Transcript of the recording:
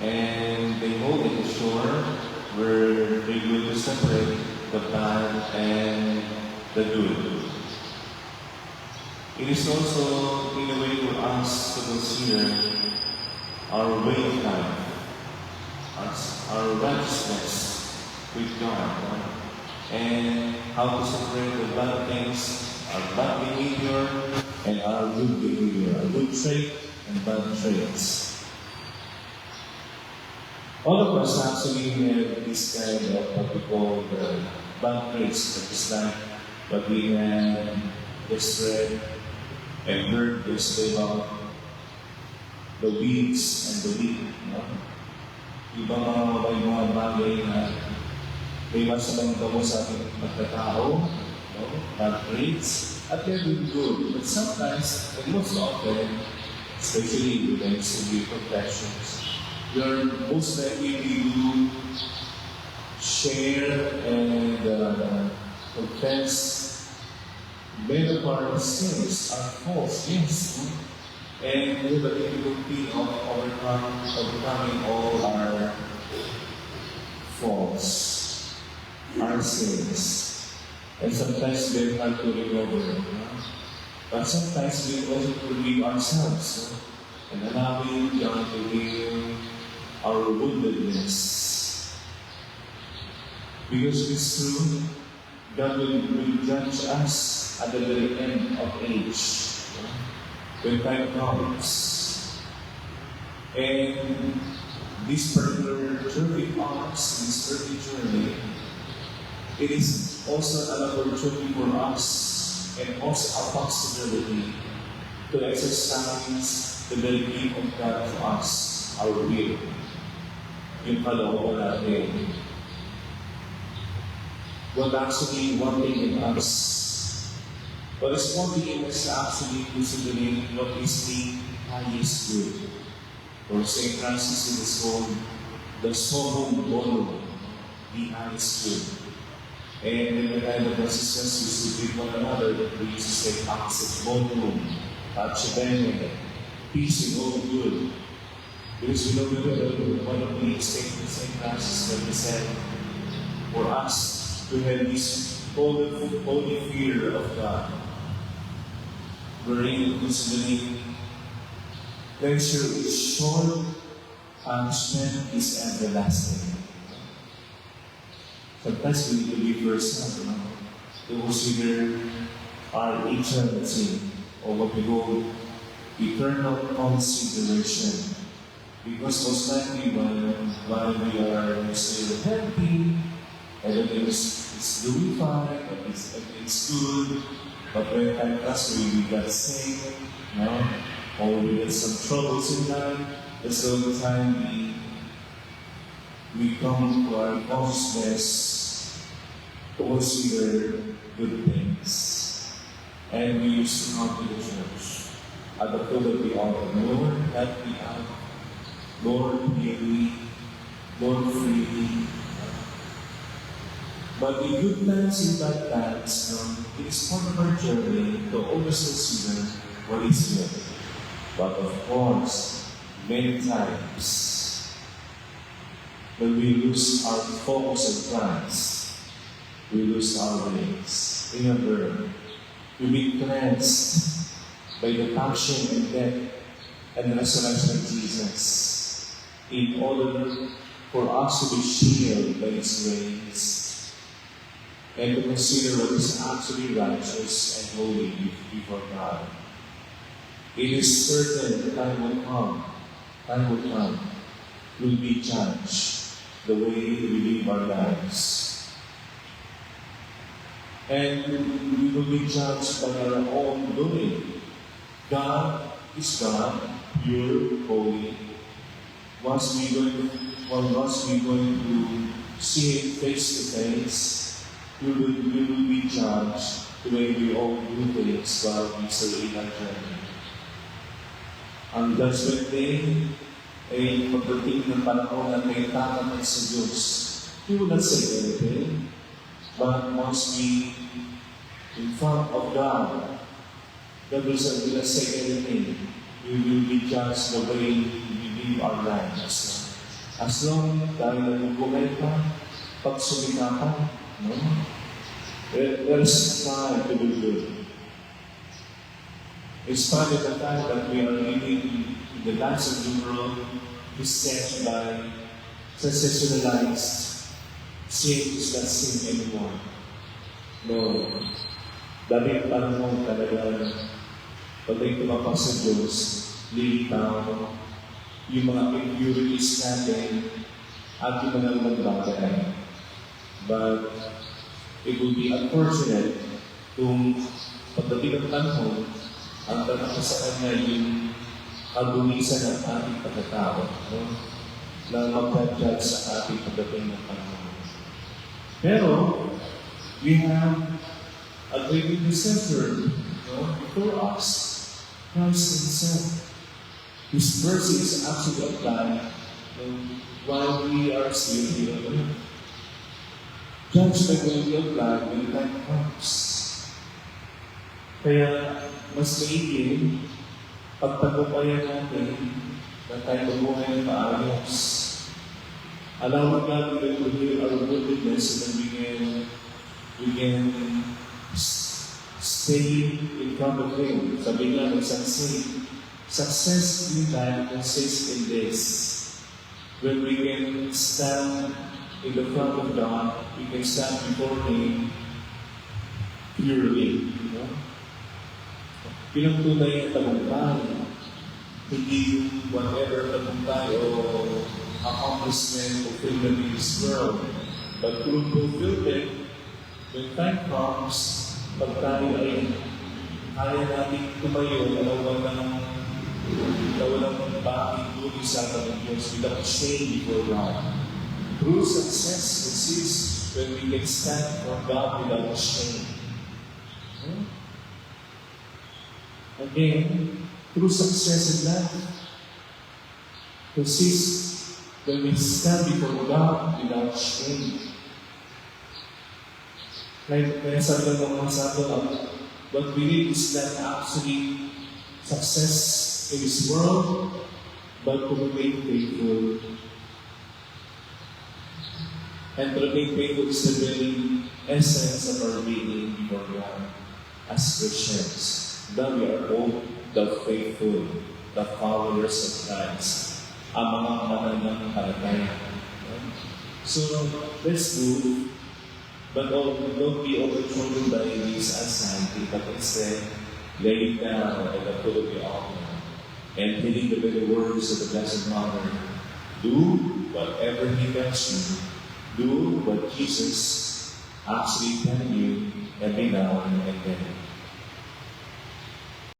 and they hold it ashore where they will separate the bad and the good. It is also in a way for us to consider our way of life, our righteousness with God, and how to separate the bad things, our bad behavior, and our good behavior, our good trait and bad traits. All of us actually have this kind of what we call the bad traits, that is like what we have just read and heard yesterday about the weeds and the wheat. Ibang mga bagay na may masamang gamo sa ating pagkatao, bad traits, at they're really good. But sometimes, and most often, especially when it's to be confessions, we are most likely to share and confess many of our sins, our faults, yes. And we have a difficulty of overcoming all our faults, our sins. And sometimes they're hard to recover. But sometimes we also forgive ourselves and allowing God to heal our woundedness. Because it's true, God will judge us at the very end of age. When time comes. And this particular journey of us, this early journey, it is also an opportunity for us and also a possibility to exercise the very gift of God to us, our will. Yung kalooban natin. What actually wanting in us. But it's wanting in us actually considering what is the highest good. Or St. Francis in his home, the summum bonum, the highest good. And in the kind of assistance we should give one another, we used to say access bonum, pace bene, peace in all good. Because we know that one of the statements St. Francis that he said, for us to have this holy fear of God, wherein considering pleasure is short, punishment is everlasting. Sometimes we need to be first to consider our eternity, or what we call eternal consideration. Because most likely while we are still happy, everything is doing fine, everything's good, but when time comes we got sick, or we get some troubles in life, that's the only time we come to our consciousness to consider good things. And we used to come to the church at the foot of the altar. Lord, help me out. Lord, heal me. Lord, free me. But in good times and bad times, it is part of our journey to always consider what is good. But of course, many times, when we lose our focus on Christ, we lose our ways. Remember, we be cleansed by the passion and death and resurrection of Jesus, in order for us to be shielded by His grace and to consider what is actually righteous and holy before God. It is certain the time will come, we'll be judged the way we live our lives. And we will be judged by our own doing. God is God, pure, holy. Once we're going to see Him face to face, we will be judged the way we all do things while we still in our journey. Ang judgment day ay pagdating ng panahon na may tatanggap sa Diyos. He will not say anything, but once we in front of God, God will not say anything. We will be judged the way we live our lives. As long tayo nabubuhay pa, pagsumikapan, no? There's time to do good. In spite of the fact that we are living in the lives of the world beset by sensationalized sin is not sin anymore. No. Dahil panahon talaga pag may tumapak sa Diyos, lilitaw yung mga impurities natin at yung mga ibang bagay. But it will be unfortunate kung pagdating ng panahon, ang tanong sa kanya yung kagulisan ng ating pagkatao, no? Na mag-judge sa ating pagdating ng panahon. Pero, we have a great intercessor, no? Before us, Christ Himself. His mercy is actually applied while we are still here on earth. Judgment will be applied when the time comes. Kaya, mas maiging pagtagumpayan natin na tayo mabuhay ng maayos. Allow God to heal our brokenness and then we can stay in front of Him. Sabi nga ng saksi, success in life consists in this. When we can stand in the front of God, we can stand before Him purely. You know? Bilang tunay ang tagumpay, hindi yung whatever tagumpay o accomplishment o fulfillment in this world. But through fulfillment, when time comes, pag tayo ay kaya natin tumayo na walang bakit doon sa atin ng Diyos without shame before God. True success consists when we can stand for God without shame. Again, true success in life consists when we stand before God without shame. Kaya sabi ng mga sabi, what we need is not actually success in this world, but to remain faithful. And to remain faithful is the very essence of our being before God as Christians. That we are all the faithful, the followers of Christ, ang mga mananampalataya. So, let's move, but don't be overthrown by this anxiety, but instead, lay it down at the foot of the altar and heeding the very words of the Blessed Mother. Do whatever He tells you. Do what Jesus actually telling you every now and then.